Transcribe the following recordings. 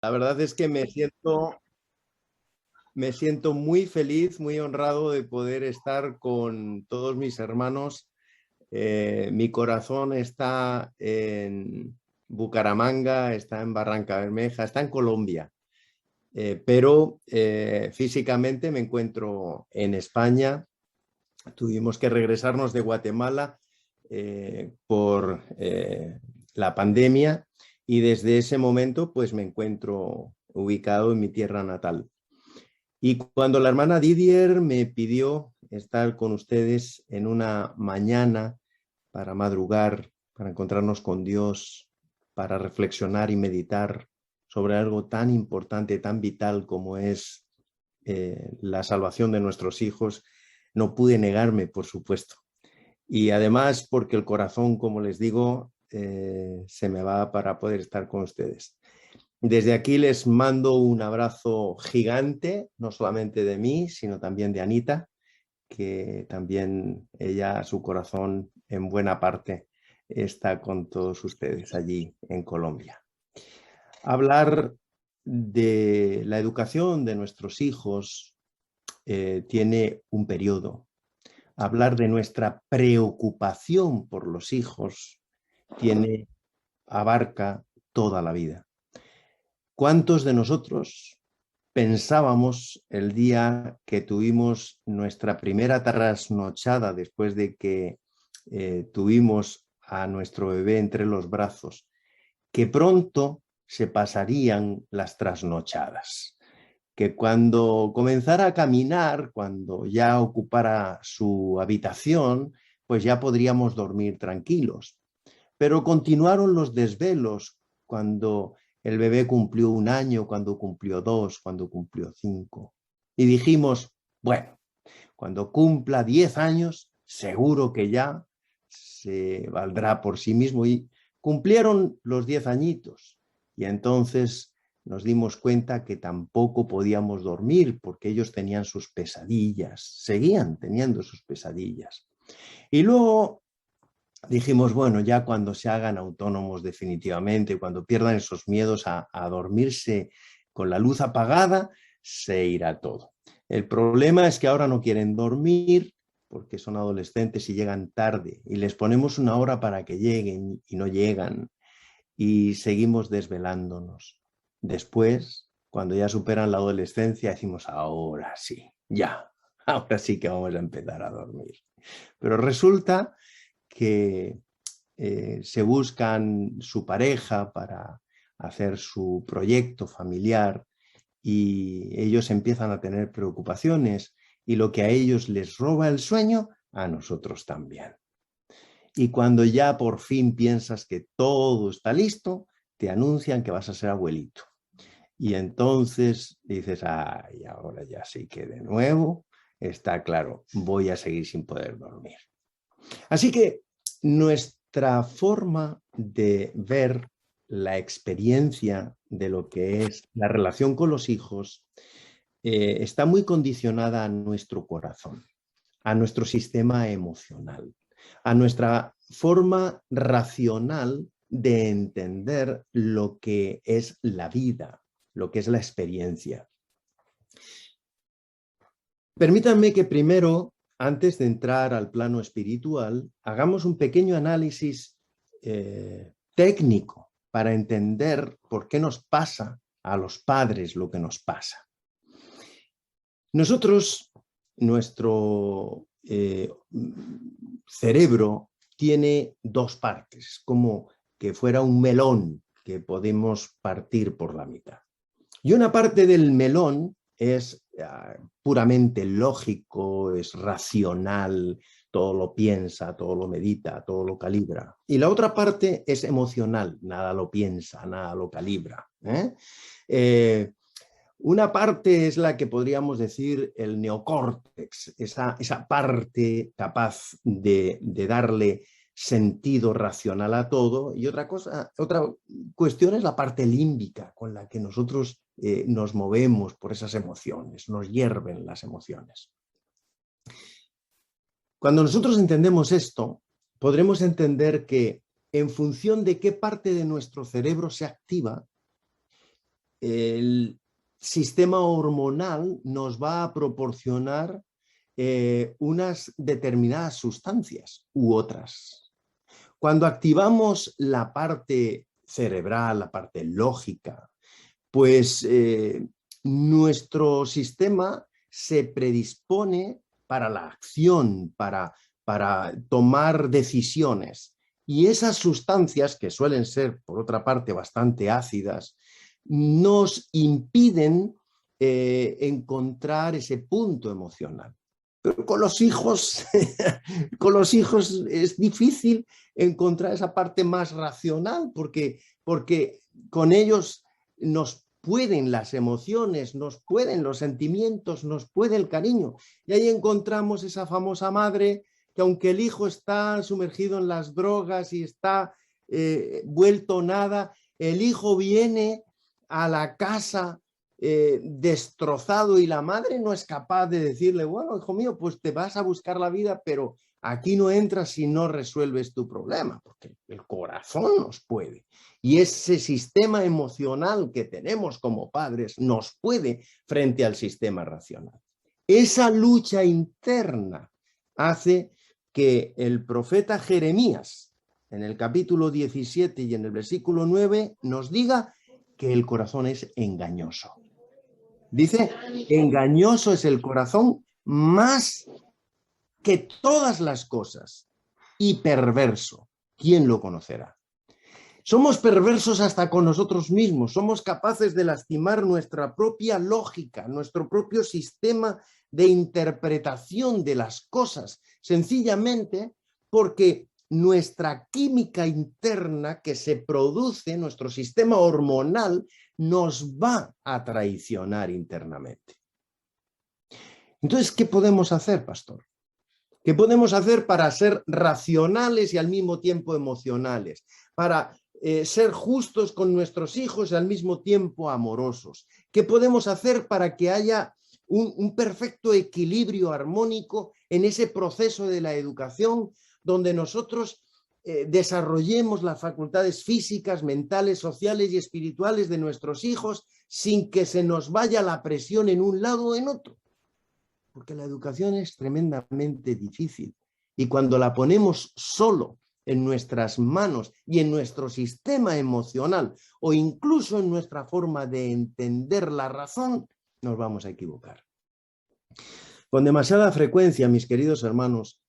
La verdad es que me siento muy feliz, muy honrado de poder estar con todos mis hermanos. Mi corazón está en Bucaramanga, está en Barranca Bermeja, está en Colombia, pero físicamente me encuentro en España. Tuvimos que regresarnos de Guatemala por la pandemia y desde ese momento pues me encuentro ubicado en mi tierra natal. Y cuando la hermana Didier me pidió estar con ustedes en una mañana para madrugar, para encontrarnos con Dios, para reflexionar y meditar sobre algo tan importante, tan vital como es la salvación de nuestros hijos, no pude negarme, por supuesto. Y además porque el corazón, como les digo, se me va para poder estar con ustedes. Desde aquí les mando un abrazo gigante, no solamente de mí, sino también de Anita, que también ella, su corazón en buena parte está con todos ustedes allí en Colombia. Hablar de la educación de nuestros hijos tiene un periodo. Hablar de nuestra preocupación por los hijos abarca toda la vida. ¿Cuántos de nosotros pensábamos el día que tuvimos nuestra primera trasnochada después de que tuvimos a nuestro bebé entre los brazos, que pronto se pasarían las trasnochadas? Que cuando comenzara a caminar, cuando ya ocupara su habitación, pues ya podríamos dormir tranquilos. Pero continuaron los desvelos cuando el bebé cumplió 1 año, cuando cumplió 2, cuando cumplió 5. Y dijimos, bueno, cuando cumpla 10 años, seguro que ya se valdrá por sí mismo. Y cumplieron los 10 añitos. Y entonces nos dimos cuenta que tampoco podíamos dormir porque ellos tenían sus pesadillas, seguían teniendo sus pesadillas. Y luego dijimos, bueno, ya cuando se hagan autónomos definitivamente, cuando pierdan esos miedos a dormirse con la luz apagada, se irá todo. El problema es que ahora no quieren dormir porque son adolescentes y llegan tarde y les ponemos una hora para que lleguen y no llegan y seguimos desvelándonos. Después, cuando ya superan la adolescencia, decimos, ahora sí, ya, ahora sí que vamos a empezar a dormir. Pero resulta que se buscan su pareja para hacer su proyecto familiar y ellos empiezan a tener preocupaciones y lo que a ellos les roba el sueño, a nosotros también. Y cuando ya por fin piensas que todo está listo, te anuncian que vas a ser abuelito. Y entonces dices, ay, ahora ya sí que de nuevo está claro, voy a seguir sin poder dormir. Así que nuestra forma de ver la experiencia de lo que es la relación con los hijos está muy condicionada a nuestro corazón, a nuestro sistema emocional, a nuestra forma racional de entender lo que es la vida, lo que es la experiencia. Permítanme que primero, antes de entrar al plano espiritual, hagamos un pequeño análisis técnico para entender por qué nos pasa a los padres lo que nos pasa. Nosotros, nuestro cerebro tiene 2 partes, como que fuera un melón que podemos partir por la mitad. Y una parte del melón es puramente lógico, es racional, todo lo piensa, todo lo medita, todo lo calibra. Y la otra parte es emocional, nada lo piensa, nada lo calibra. Una parte es la que podríamos decir el neocórtex, esa parte capaz de darle sentido racional a todo, y otra cuestión es la parte límbica con la que nosotros nos movemos por esas emociones, nos hierven las emociones. Cuando nosotros entendemos esto, podremos entender que en función de qué parte de nuestro cerebro se activa, el sistema hormonal nos va a proporcionar unas determinadas sustancias u otras. Cuando activamos la parte cerebral, la parte lógica, pues nuestro sistema se predispone para la acción, para tomar decisiones. Y esas sustancias, que suelen ser, por otra parte, bastante ácidas, nos impiden encontrar ese punto emocional. Pero con los hijos, con los hijos es difícil encontrar esa parte más racional, porque con ellos nos pueden las emociones, nos pueden los sentimientos, nos puede el cariño. Y ahí encontramos esa famosa madre que, aunque el hijo está sumergido en las drogas y está vuelto nada, el hijo viene a la casa destrozado y la madre no es capaz de decirle, bueno, hijo mío, pues te vas a buscar la vida, pero aquí no entras si no resuelves tu problema, porque el corazón nos puede. Y ese sistema emocional que tenemos como padres nos puede frente al sistema racional. Esa lucha interna hace que el profeta Jeremías, en el capítulo 17 y en el versículo 9, nos diga que el corazón es engañoso. Dice, engañoso es el corazón más que todas las cosas y perverso. ¿Quién lo conocerá? Somos perversos hasta con nosotros mismos, somos capaces de lastimar nuestra propia lógica, nuestro propio sistema de interpretación de las cosas, sencillamente porque nuestra química interna que se produce, nuestro sistema hormonal, nos va a traicionar internamente. Entonces, ¿qué podemos hacer, pastor? ¿Qué podemos hacer para ser racionales y al mismo tiempo emocionales? Para ser justos con nuestros hijos y al mismo tiempo amorosos. ¿Qué podemos hacer para que haya un perfecto equilibrio armónico en ese proceso de la educación donde nosotros desarrollemos las facultades físicas, mentales, sociales y espirituales de nuestros hijos sin que se nos vaya la presión en un lado o en otro? Porque la educación es tremendamente difícil y cuando la ponemos solo en nuestras manos y en nuestro sistema emocional o incluso en nuestra forma de entender la razón, nos vamos a equivocar. Con demasiada frecuencia, mis queridos hermanos,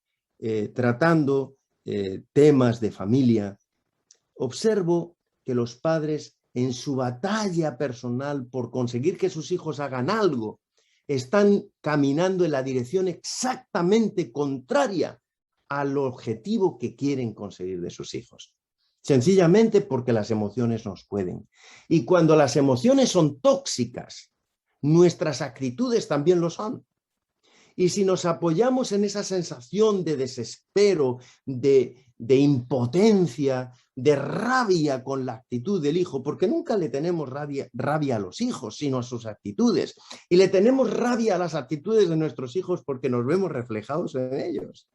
tratando temas de familia, observo que los padres en su batalla personal por conseguir que sus hijos hagan algo, están caminando en la dirección exactamente contraria al objetivo que quieren conseguir de sus hijos. Sencillamente porque las emociones nos pueden. Y cuando las emociones son tóxicas, nuestras actitudes también lo son. Y si nos apoyamos en esa sensación de desespero, de impotencia, de rabia con la actitud del hijo, porque nunca le tenemos rabia a los hijos, sino a sus actitudes. Y le tenemos rabia a las actitudes de nuestros hijos porque nos vemos reflejados en ellos.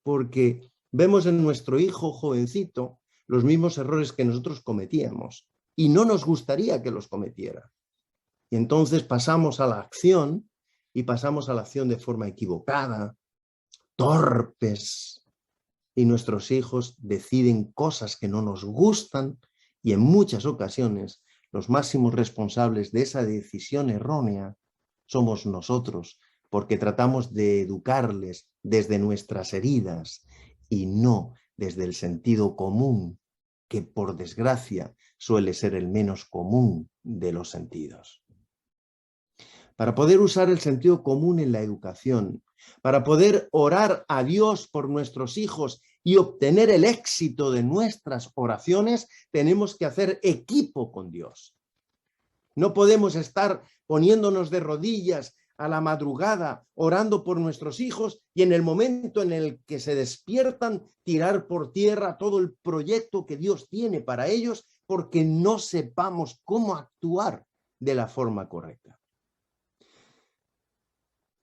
Porque vemos en nuestro hijo jovencito los mismos errores que nosotros cometíamos y no nos gustaría que los cometiera. Y entonces pasamos a la acción y pasamos a la acción de forma equivocada, torpes, y nuestros hijos deciden cosas que no nos gustan y en muchas ocasiones los máximos responsables de esa decisión errónea somos nosotros, porque tratamos de educarles desde nuestras heridas y no desde el sentido común, que por desgracia suele ser el menos común de los sentidos. Para poder usar el sentido común en la educación, para poder orar a Dios por nuestros hijos y obtener el éxito de nuestras oraciones, tenemos que hacer equipo con Dios. No podemos estar poniéndonos de rodillas a la madrugada orando por nuestros hijos y en el momento en el que se despiertan tirar por tierra todo el proyecto que Dios tiene para ellos porque no sepamos cómo actuar de la forma correcta.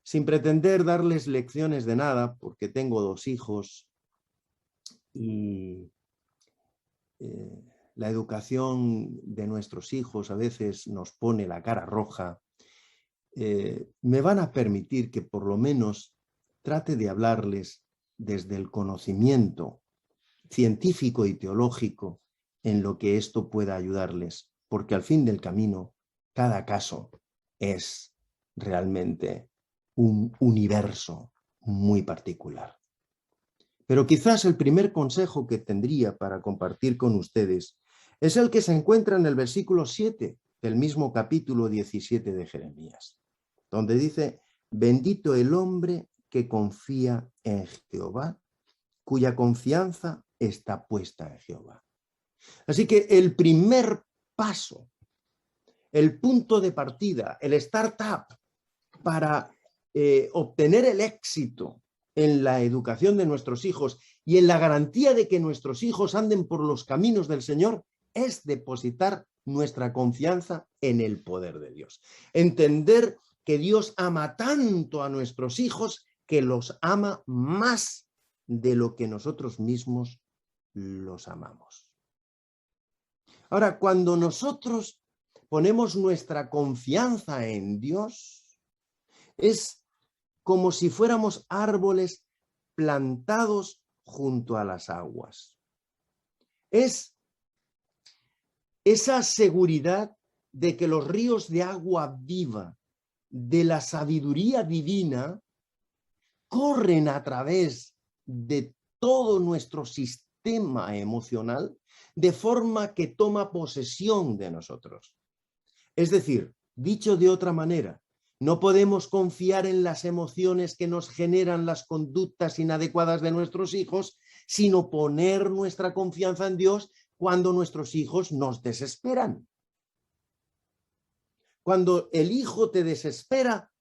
Sin pretender darles lecciones de nada, porque tengo 2 hijos y la educación de nuestros hijos a veces nos pone la cara roja, me van a permitir que por lo menos trate de hablarles desde el conocimiento científico y teológico en lo que esto pueda ayudarles, porque al fin del camino, cada caso es realmente un universo muy particular. Pero quizás el primer consejo que tendría para compartir con ustedes es el que se encuentra en el versículo 7 del mismo capítulo 17 de Jeremías, donde dice: bendito el hombre que confía en Jehová, cuya confianza está puesta en Jehová. Así que el primer paso, el punto de partida, el startup para obtener el éxito en la educación de nuestros hijos y en la garantía de que nuestros hijos anden por los caminos del Señor es depositar nuestra confianza en el poder de Dios. Entender que Dios ama tanto a nuestros hijos que los ama más de lo que nosotros mismos los amamos. Ahora, cuando nosotros ponemos nuestra confianza en Dios, es como si fuéramos árboles plantados junto a las aguas. Es esa seguridad de que los ríos de agua viva, de la sabiduría divina, corren a través de todo nuestro sistema emocional, de forma que toma posesión de nosotros. Es decir, dicho de otra manera, no podemos confiar en las emociones que nos generan las conductas inadecuadas de nuestros hijos, sino poner nuestra confianza en Dios cuando nuestros hijos nos desesperan. Cuando el hijo te desespera,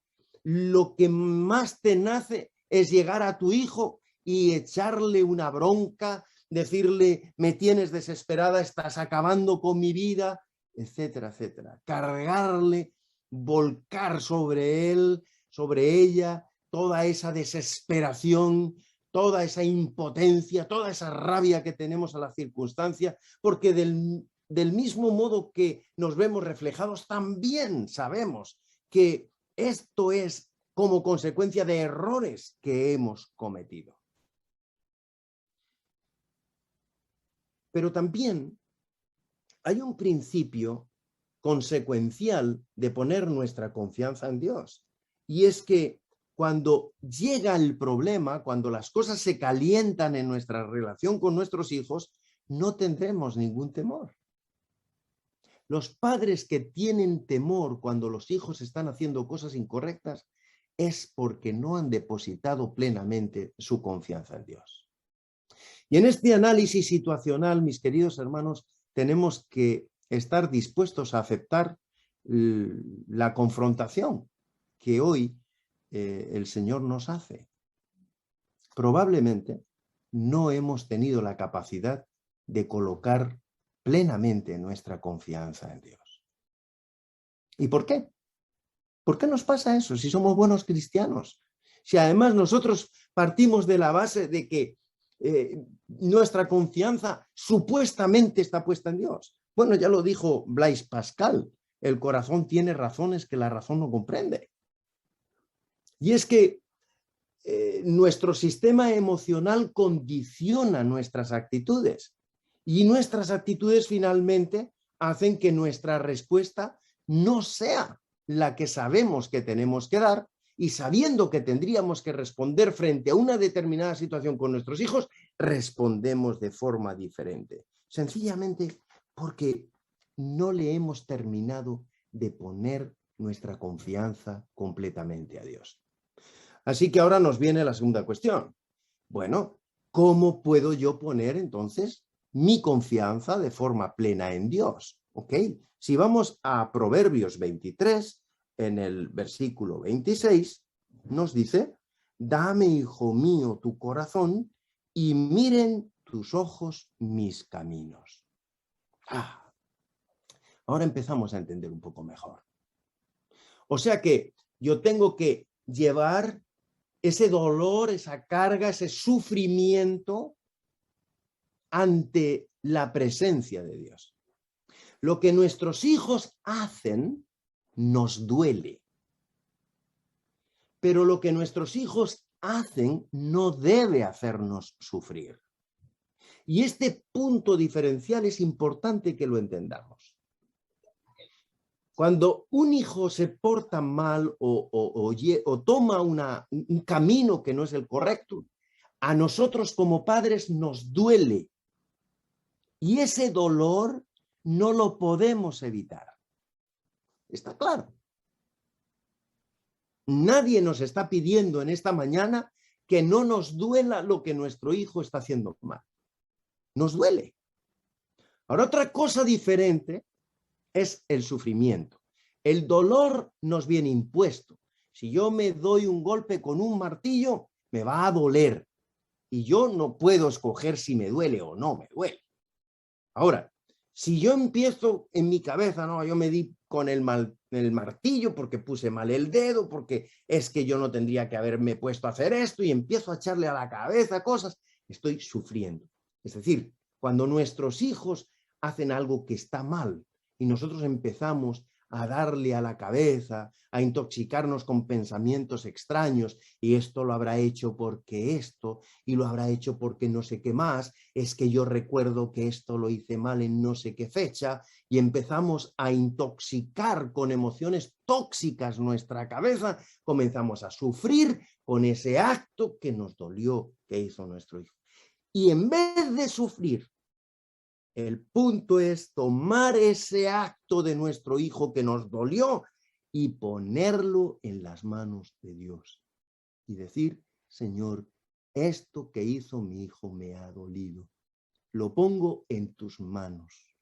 lo que más te nace es llegar a tu hijo y echarle una bronca, decirle: me tienes desesperada, estás acabando con mi vida, etcétera, etcétera. Cargarle, volcar sobre él, sobre ella, toda esa desesperación, toda esa impotencia, toda esa rabia que tenemos a la circunstancia, porque del mismo modo que nos vemos reflejados, también sabemos que esto es como consecuencia de errores que hemos cometido. Pero también hay un principio consecuencial de poner nuestra confianza en Dios. Y es que cuando llega el problema, cuando las cosas se calientan en nuestra relación con nuestros hijos, no tendremos ningún temor. Los padres que tienen temor cuando los hijos están haciendo cosas incorrectas es porque no han depositado plenamente su confianza en Dios. Y en este análisis situacional, mis queridos hermanos, tenemos que estar dispuestos a aceptar la confrontación que hoy el Señor nos hace. Probablemente no hemos tenido la capacidad de colocar plenamente nuestra confianza en Dios. ¿Y por qué? ¿Por qué nos pasa eso si somos buenos cristianos? Si además nosotros partimos de la base de que nuestra confianza supuestamente está puesta en Dios. Bueno, ya lo dijo Blaise Pascal, el corazón tiene razones que la razón no comprende. Y es que nuestro sistema emocional condiciona nuestras actitudes y nuestras actitudes finalmente hacen que nuestra respuesta no sea la que sabemos que tenemos que dar, y sabiendo que tendríamos que responder frente a una determinada situación con nuestros hijos, respondemos de forma diferente. Sencillamente porque no le hemos terminado de poner nuestra confianza completamente a Dios. Así que ahora nos viene la segunda cuestión. Bueno, ¿cómo puedo yo poner entonces mi confianza de forma plena en Dios? ¿Ok? Si vamos a Proverbios 23, en el versículo 26, nos dice: dame, hijo mío, tu corazón y miren tus ojos mis caminos. Ahora empezamos a entender un poco mejor. O sea que yo tengo que llevar ese dolor, esa carga, ese sufrimiento ante la presencia de Dios. Lo que nuestros hijos hacen nos duele. Pero lo que nuestros hijos hacen no debe hacernos sufrir. Y este punto diferencial es importante que lo entendamos. Cuando un hijo se porta mal o toma un camino que no es el correcto, a nosotros como padres nos duele. Y ese dolor no lo podemos evitar. ¿Está claro? Nadie nos está pidiendo en esta mañana que no nos duela lo que nuestro hijo está haciendo mal. Nos duele. Ahora, otra cosa diferente es el sufrimiento. El dolor nos viene impuesto. Si yo me doy un golpe con un martillo, me va a doler. Y yo no puedo escoger si me duele o no me duele. Ahora, si yo empiezo en mi cabeza, no, yo me di con el martillo porque puse mal el dedo, porque es que yo no tendría que haberme puesto a hacer esto, y empiezo a echarle a la cabeza cosas, estoy sufriendo. Es decir, cuando nuestros hijos hacen algo que está mal y nosotros empezamos a darle a la cabeza, a intoxicarnos con pensamientos extraños, y esto lo habrá hecho porque esto, y lo habrá hecho porque no sé qué más, es que yo recuerdo que esto lo hice mal en no sé qué fecha, y empezamos a intoxicar con emociones tóxicas nuestra cabeza, comenzamos a sufrir con ese acto que nos dolió que hizo nuestro hijo. Y en vez de sufrir, el punto es tomar ese acto de nuestro hijo que nos dolió y ponerlo en las manos de Dios. Y decir, Señor, esto que hizo mi hijo me ha dolido. Lo pongo en tus manos.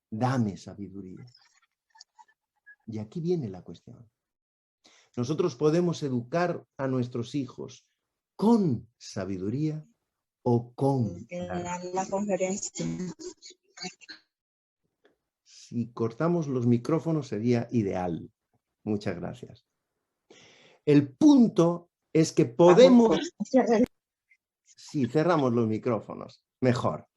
Dame sabiduría. Y aquí viene la cuestión. Nosotros podemos educar a nuestros hijos con sabiduría o con la conferencia. Si cortamos los micrófonos sería ideal. Muchas gracias. El punto es que podemos... Si cerramos los micrófonos, mejor.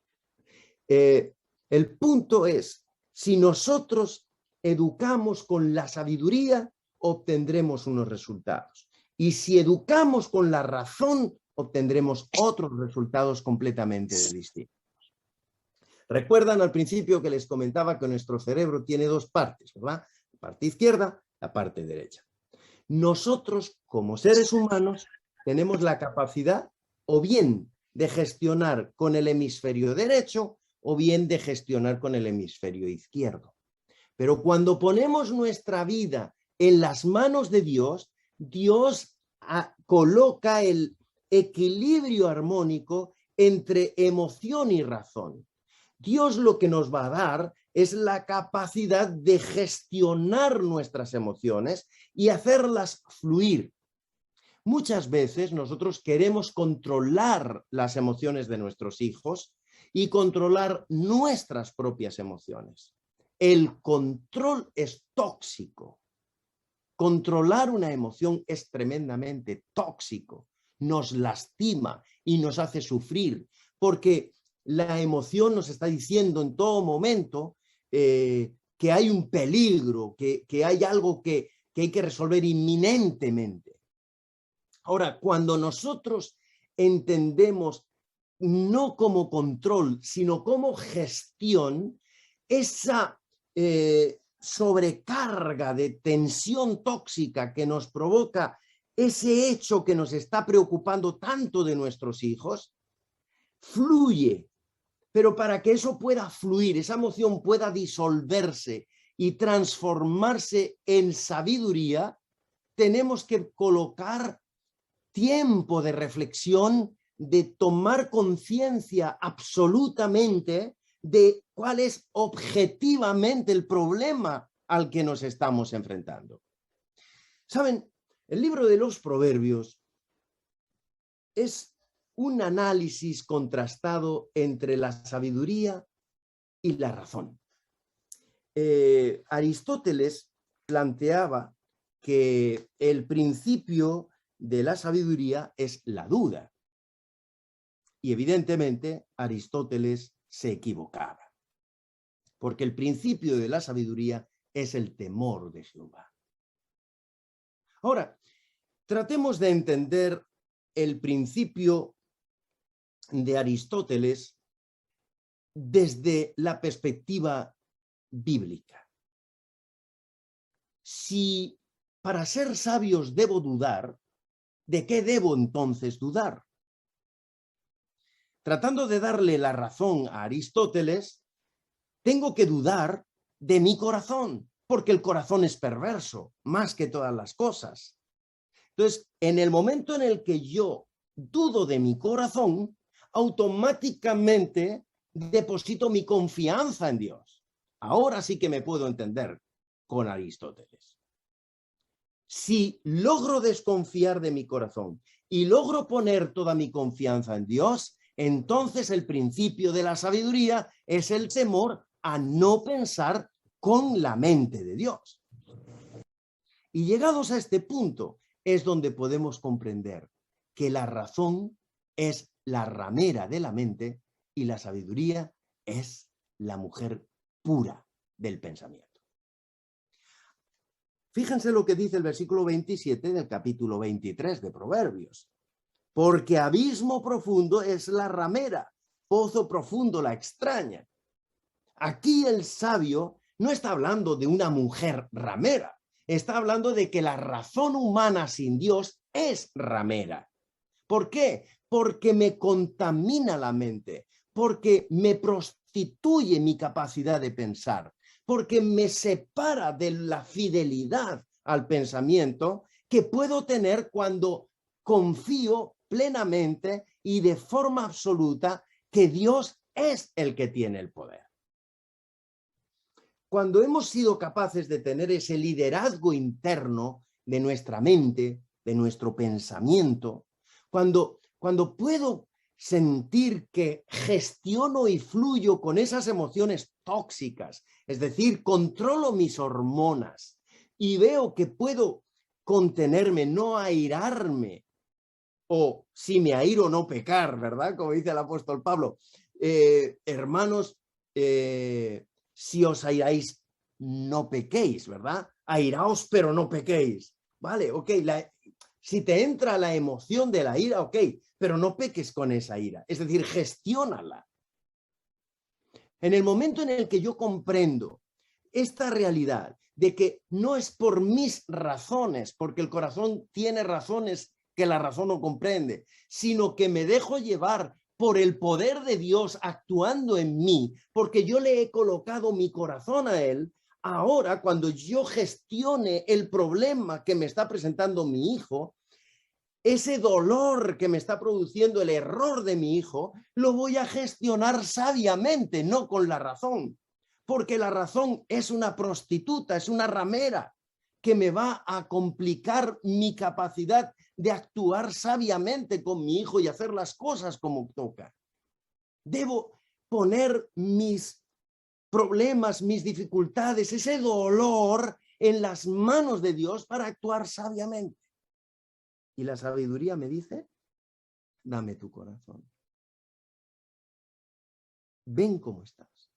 El punto es, si nosotros educamos con la sabiduría, obtendremos unos resultados. Y si educamos con la razón, obtendremos otros resultados completamente distintos. Recuerdan al principio que les comentaba que nuestro cerebro tiene dos partes, ¿verdad? La parte izquierda, la parte derecha. Nosotros, como seres humanos, tenemos la capacidad o bien de gestionar con el hemisferio derecho o bien de gestionar con el hemisferio izquierdo. Pero cuando ponemos nuestra vida en las manos de Dios, Dios coloca el equilibrio armónico entre emoción y razón. Dios lo que nos va a dar es la capacidad de gestionar nuestras emociones y hacerlas fluir. Muchas veces nosotros queremos controlar las emociones de nuestros hijos y controlar nuestras propias emociones. El control es tóxico. Controlar una emoción es tremendamente tóxico. Nos lastima y nos hace sufrir, porque la emoción nos está diciendo en todo momento que hay un peligro, que hay algo que hay que resolver inminentemente. Ahora, cuando nosotros entendemos no como control, sino como gestión, esa sobrecarga de tensión tóxica que nos provoca ese hecho que nos está preocupando tanto de nuestros hijos, fluye. Pero para que eso pueda fluir, esa emoción pueda disolverse y transformarse en sabiduría, tenemos que colocar tiempo de reflexión, de tomar conciencia absolutamente de cuál es objetivamente el problema al que nos estamos enfrentando. ¿Saben? El libro de los Proverbios es un análisis contrastado entre la sabiduría y la razón. Aristóteles planteaba que el principio de la sabiduría es la duda. Y evidentemente Aristóteles se equivocaba. Porque el principio de la sabiduría es el temor de Jehová. Ahora, tratemos de entender el principio de Aristóteles desde la perspectiva bíblica. Si para ser sabios debo dudar, ¿de qué debo entonces dudar? Tratando de darle la razón a Aristóteles, tengo que dudar de mi corazón, porque el corazón es perverso, más que todas las cosas. Entonces, en el momento en el que yo dudo de mi corazón, automáticamente deposito mi confianza en Dios. Ahora sí que me puedo entender con Aristóteles. Si logro desconfiar de mi corazón y logro poner toda mi confianza en Dios, entonces el principio de la sabiduría es el temor a no pensar con la mente de Dios. Y llegados a este punto es donde podemos comprender que la razón es la ramera de la mente y la sabiduría es la mujer pura del pensamiento. Fíjense lo que dice el versículo 27 del capítulo 23 de Proverbios. Porque abismo profundo es la ramera, pozo profundo la extraña. Aquí el sabio no está hablando de una mujer ramera, está hablando de que la razón humana sin Dios es ramera. ¿Por qué? Porque me contamina la mente, porque me prostituye mi capacidad de pensar, porque me separa de la fidelidad al pensamiento que puedo tener cuando confío plenamente y de forma absoluta que Dios es el que tiene el poder. Cuando hemos sido capaces de tener ese liderazgo interno de nuestra mente, de nuestro pensamiento, cuando puedo sentir que gestiono y fluyo con esas emociones tóxicas, es decir, controlo mis hormonas y veo que puedo contenerme, no airarme, o si me airo no pecar, ¿verdad? Como dice el apóstol Pablo. Hermanos, si os airáis, no pequéis, ¿verdad? Airaos, pero no pequéis. Vale, ok, si te entra la emoción de la ira, ok, pero no peques con esa ira, es decir, gestiónala. En el momento en el que yo comprendo esta realidad de que no es por mis razones, porque el corazón tiene razones que la razón no comprende, sino que me dejo llevar por el poder de Dios actuando en mí, porque yo le he colocado mi corazón a Él. Ahora, cuando yo gestione el problema que me está presentando mi hijo, ese dolor que me está produciendo el error de mi hijo, lo voy a gestionar sabiamente, no con la razón, porque la razón es una prostituta, es una ramera que me va a complicar mi capacidad de actuar sabiamente con mi hijo y hacer las cosas como toca. Debo poner mis problemas, mis dificultades, ese dolor en las manos de Dios para actuar sabiamente. Y la sabiduría me dice, dame tu corazón. Ven cómo estás.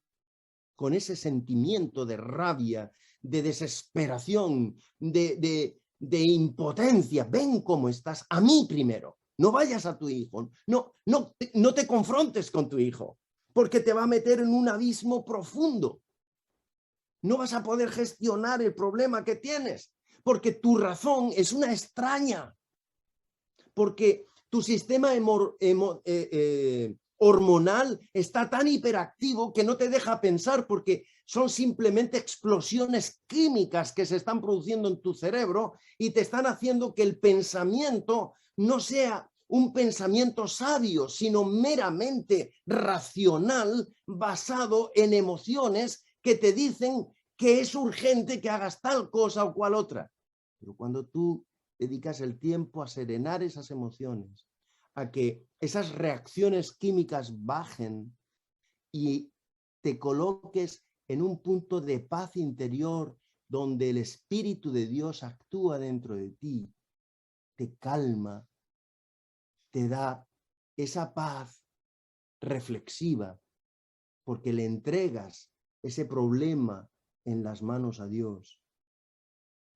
Con ese sentimiento de rabia, de desesperación, de impotencia. Ven cómo estás. A mí primero. No vayas a tu hijo. No te confrontes con tu hijo, porque te va a meter en un abismo profundo. No vas a poder gestionar el problema que tienes, porque tu razón es una extraña. Porque tu sistema hormonal está tan hiperactivo que no te deja pensar, porque son simplemente explosiones químicas que se están produciendo en tu cerebro y te están haciendo que el pensamiento no sea un pensamiento sabio, sino meramente racional, basado en emociones que te dicen que es urgente que hagas tal cosa o cual otra. Pero cuando tú dedicas el tiempo a serenar esas emociones, a que esas reacciones químicas bajen y te coloques en un punto de paz interior donde el Espíritu de Dios actúa dentro de ti, te calma, te da esa paz reflexiva porque le entregas ese problema en las manos a Dios.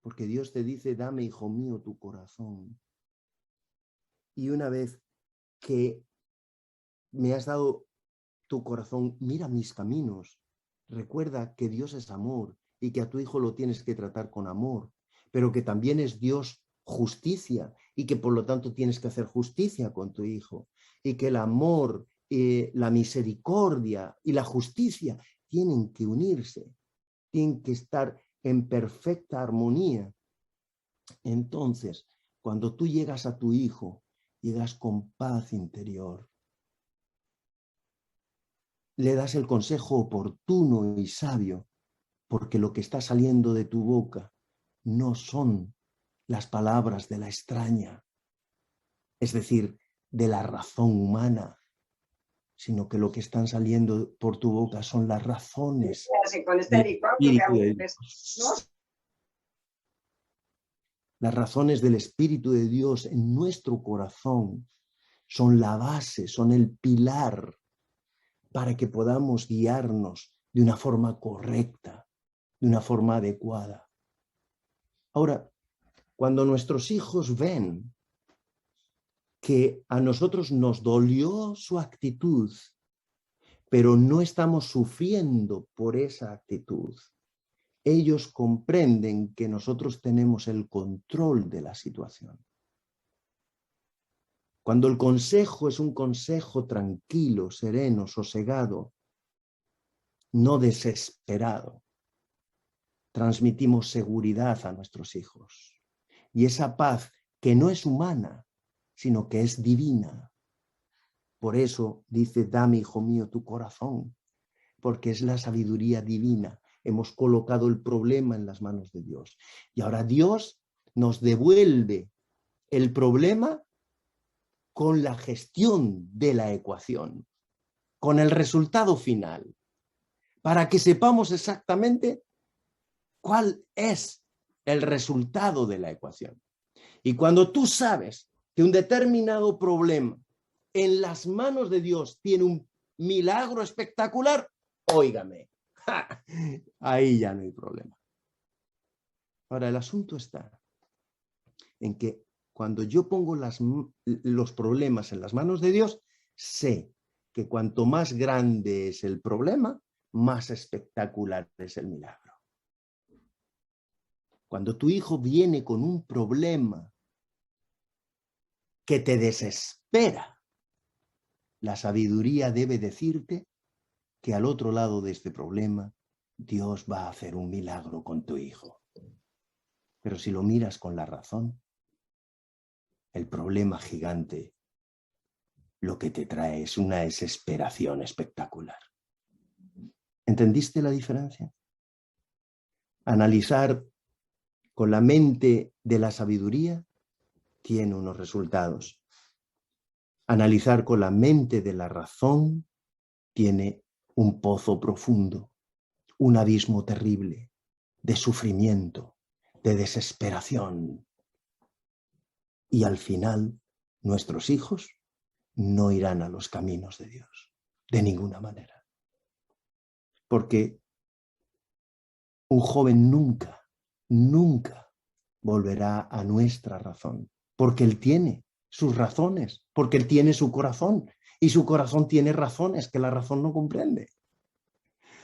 Porque Dios te dice, dame, hijo mío, tu corazón. Y una vez que me has dado tu corazón, mira mis caminos. Recuerda que Dios es amor y que a tu hijo lo tienes que tratar con amor, pero que también es Dios justicia y que por lo tanto tienes que hacer justicia con tu hijo. Y que el amor, la misericordia y la justicia tienen que unirse, tienen que estar en perfecta armonía. Entonces, cuando tú llegas a tu hijo, llegas con paz interior. Le das el consejo oportuno y sabio, porque lo que está saliendo de tu boca no son las palabras de la extraña, es decir, de la razón humana, sino que lo que están saliendo por tu boca son las razones del Espíritu de Dios. Las razones del Espíritu de Dios en nuestro corazón son la base, son el pilar para que podamos guiarnos de una forma correcta, de una forma adecuada. Ahora, cuando nuestros hijos ven que a nosotros nos dolió su actitud, pero no estamos sufriendo por esa actitud, ellos comprenden que nosotros tenemos el control de la situación. Cuando el consejo es un consejo tranquilo, sereno, sosegado, no desesperado, transmitimos seguridad a nuestros hijos. Y esa paz que no es humana, sino que es divina. Por eso dice, dame, hijo mío, tu corazón, porque es la sabiduría divina. Hemos colocado el problema en las manos de Dios. Y ahora Dios nos devuelve el problema con la gestión de la ecuación, con el resultado final, para que sepamos exactamente cuál es el resultado de la ecuación. Y cuando tú sabes que un determinado problema en las manos de Dios tiene un milagro espectacular, óigame, ahí ya no hay problema. Ahora, el asunto está en que cuando yo pongo los problemas en las manos de Dios, sé que cuanto más grande es el problema, más espectacular es el milagro. Cuando tu hijo viene con un problema que te desespera, la sabiduría debe decirte que al otro lado de este problema, Dios va a hacer un milagro con tu hijo. Pero si lo miras con la razón, el problema gigante lo que te trae es una desesperación espectacular. ¿Entendiste la diferencia? Analizar con la mente de la sabiduría tiene unos resultados. Analizar con la mente de la razón tiene un pozo profundo, un abismo terrible de sufrimiento, de desesperación. Y al final, nuestros hijos no irán a los caminos de Dios, de ninguna manera. Porque un joven nunca volverá a nuestra razón, porque él tiene sus razones, porque él tiene su corazón, y su corazón tiene razones que la razón no comprende.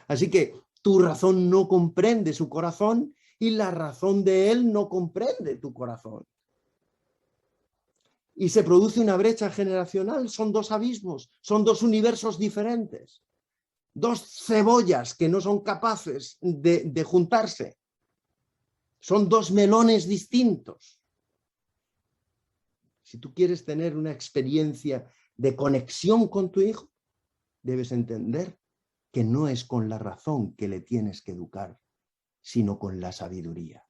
Así que tu razón no comprende su corazón y la razón de él no comprende tu corazón. Y se produce una brecha generacional, son dos abismos, son dos universos diferentes, dos cebollas que no son capaces de juntarse. Son dos melones distintos. Si tú quieres tener una experiencia de conexión con tu hijo, debes entender que no es con la razón que le tienes que educar, sino con la sabiduría.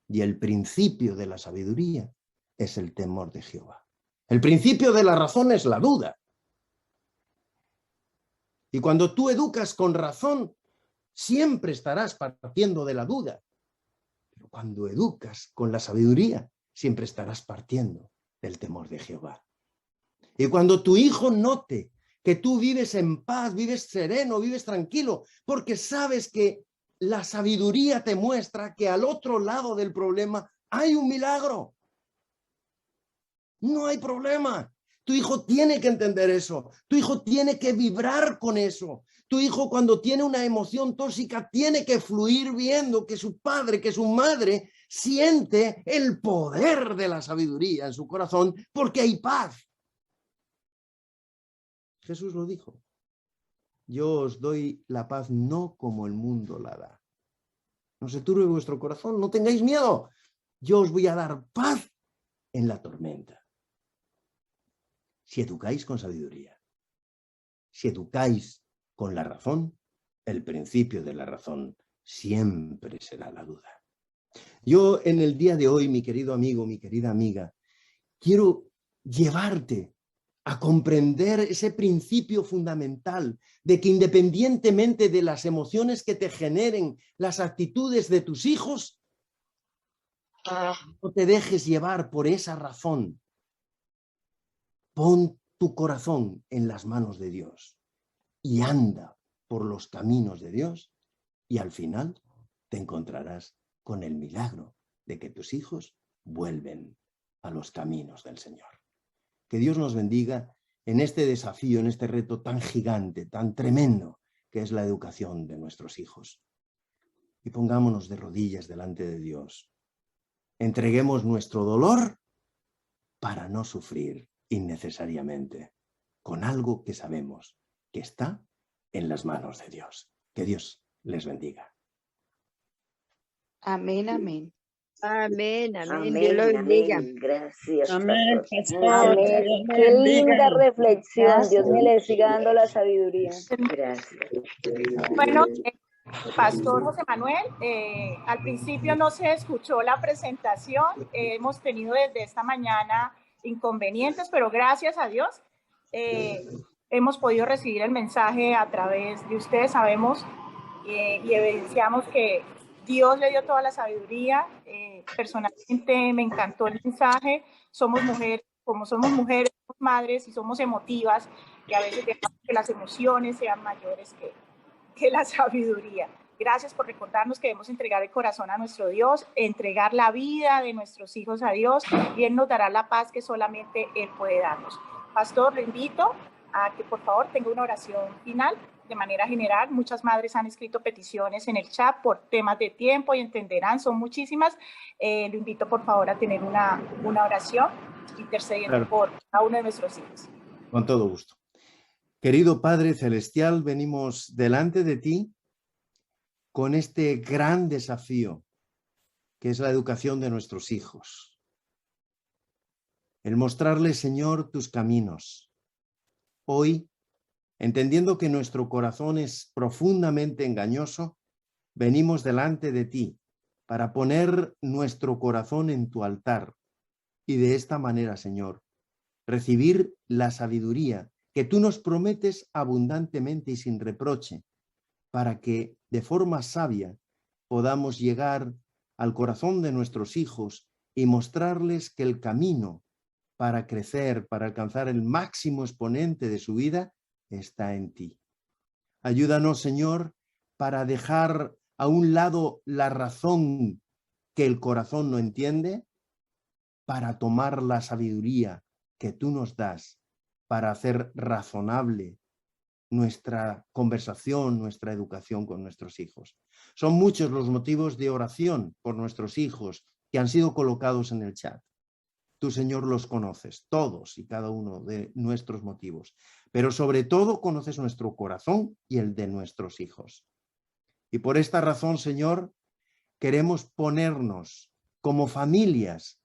Y el principio de la sabiduría es el temor de Jehová. El principio de la razón es la duda. Y cuando tú educas con razón, siempre estarás partiendo de la duda. Pero cuando educas con la sabiduría, siempre estarás partiendo del temor de Jehová. Y cuando tu hijo note que tú vives en paz, vives sereno, vives tranquilo, porque sabes que la sabiduría te muestra que al otro lado del problema hay un milagro. No hay problema. Tu hijo tiene que entender eso. Tu hijo tiene que vibrar con eso. Tu hijo, cuando tiene una emoción tóxica, tiene que fluir viendo que su padre, que su madre siente el poder de la sabiduría en su corazón porque hay paz. Jesús lo dijo. Yo os doy la paz no como el mundo la da. No se turbe vuestro corazón, no tengáis miedo. Yo os voy a dar paz en la tormenta. Si educáis con sabiduría, si educáis con la razón, el principio de la razón siempre será la duda. Yo en el día de hoy, mi querido amigo, mi querida amiga, quiero llevarte a comprender ese principio fundamental de que independientemente de las emociones que te generen las actitudes de tus hijos, no te dejes llevar por esa razón. Pon tu corazón en las manos de Dios y anda por los caminos de Dios y al final te encontrarás con el milagro de que tus hijos vuelven a los caminos del Señor. Que Dios nos bendiga en este desafío, en este reto tan gigante, tan tremendo, que es la educación de nuestros hijos. Y pongámonos de rodillas delante de Dios. Entreguemos nuestro dolor para no sufrir innecesariamente con algo que sabemos que está en las manos de Dios. Que Dios les bendiga. Amén, amén. Amén, amén. Amén, Dios lo bendiga. amén. Gracias, Amén, pastor. pastor. Amén. Dios le Qué bendiga. linda reflexión. Dios me Gracias. le siga dando la sabiduría. Gracias. Bueno, Pastor José Manuel, al principio no se escuchó la presentación, hemos tenido desde esta mañana inconvenientes, pero gracias a Dios hemos podido recibir el mensaje a través de ustedes. Sabemos y evidenciamos que Dios le dio toda la sabiduría. Personalmente me encantó el mensaje. Somos mujeres, como somos mujeres, somos madres y somos emotivas, y a veces dejamos que las emociones sean mayores que la sabiduría. Gracias por recordarnos que debemos entregar el corazón a nuestro Dios, entregar la vida de nuestros hijos a Dios, y Él nos dará la paz que solamente Él puede darnos. Pastor, le invito a que por favor tenga una oración final. De manera general, muchas madres han escrito peticiones en el chat por temas de tiempo y entenderán, son muchísimas. Lo invito por favor a tener una oración intercediendo por cada uno de nuestros hijos. Con todo gusto. Querido Padre Celestial, venimos delante de ti con este gran desafío que es la educación de nuestros hijos. El mostrarles, Señor, tus caminos. Hoy, entendiendo que nuestro corazón es profundamente engañoso, venimos delante de ti para poner nuestro corazón en tu altar y de esta manera, Señor, recibir la sabiduría que tú nos prometes abundantemente y sin reproche, para que de forma sabia podamos llegar al corazón de nuestros hijos y mostrarles que el camino para crecer, para alcanzar el máximo exponente de su vida, está en ti. Ayúdanos, Señor, para dejar a un lado la razón que el corazón no entiende, para tomar la sabiduría que tú nos das, para hacer razonable nuestra conversación, nuestra educación con nuestros hijos. Son muchos los motivos de oración por nuestros hijos que han sido colocados en el chat. Tú, Señor, los conoces, todos y cada uno de nuestros motivos, pero sobre todo conoces nuestro corazón y el de nuestros hijos. Y por esta razón, Señor, queremos ponernos como familias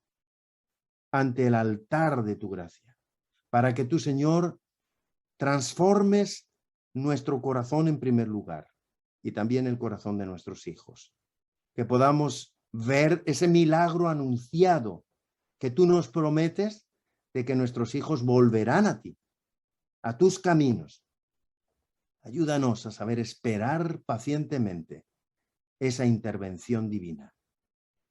ante el altar de tu gracia, para que tú, Señor, transformes nuestro corazón en primer lugar y también el corazón de nuestros hijos. Que podamos ver ese milagro anunciado que tú nos prometes de que nuestros hijos volverán a ti, a tus caminos. Ayúdanos a saber esperar pacientemente esa intervención divina.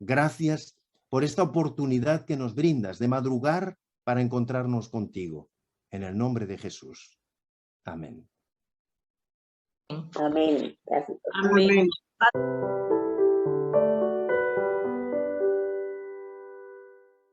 Gracias por esta oportunidad que nos brindas de madrugar para encontrarnos contigo. En el nombre de Jesús. Amén. Amén. Gracias. Amén.